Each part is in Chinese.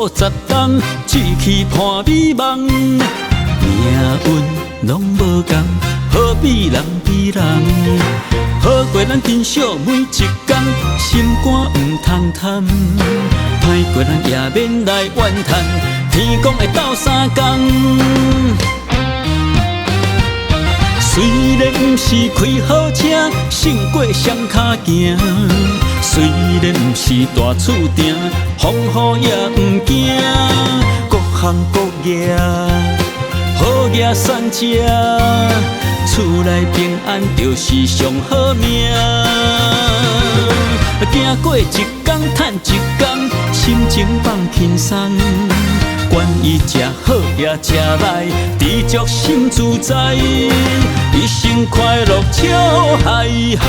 数十冬，志气伴美梦。命运拢无同，好比人比人。好过咱珍惜每一天，心肝唔通贪。歹过咱也免来怨叹，天公会斗相共。虽然不是开好车，胜过双脚行；虽然不是大厝埕，风雨也不惊。各行各业，好业善车，厝内平安就是上好命。行过一天赚一天，心情放轻松。管伊食好也食歹，知足心自在，一生快乐笑嗨嗨。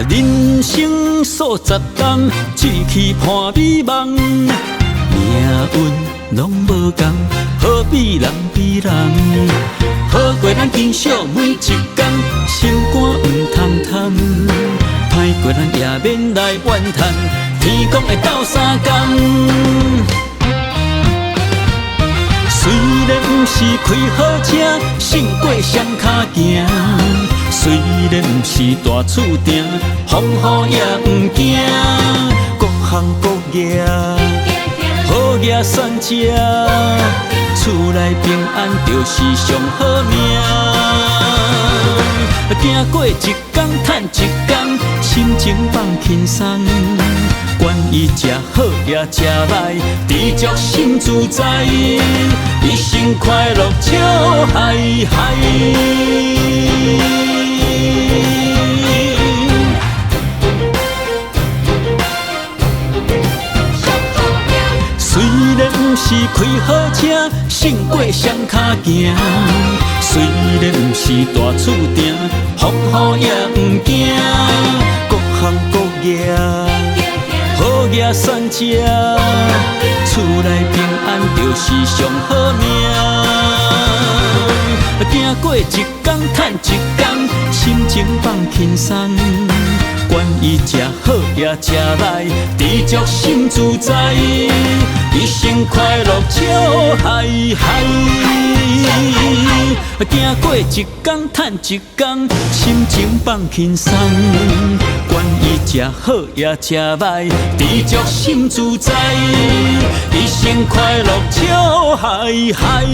人生数十冬，志气伴美梦。命运拢无同，好比人比人。好过咱珍惜每一天，心肝唔通贪。歹过咱也免来怨叹，天公会斗相共。虽然不是开好车，胜过双脚行；虽然不是大厝埕，风雨也不惊。各行各业，好业善车，厝内平安就是上好命。行过一天赚一天，心情放轻松。管伊食好也食歹，知足心自在，一生快乐笑嗨嗨。虽然不是开好车，胜过双脚行；虽然不是大厝埕，风雨也不惊。各行各业，好业善车，厝内平安就是上好命。行过一天赚一天，心情放轻松。管伊食好也食歹，知足心自在，一生快乐笑嗨嗨。行过一天赚一天，心情放轻松。管伊食好也食歹，知足心自在，一生快乐笑嗨嗨。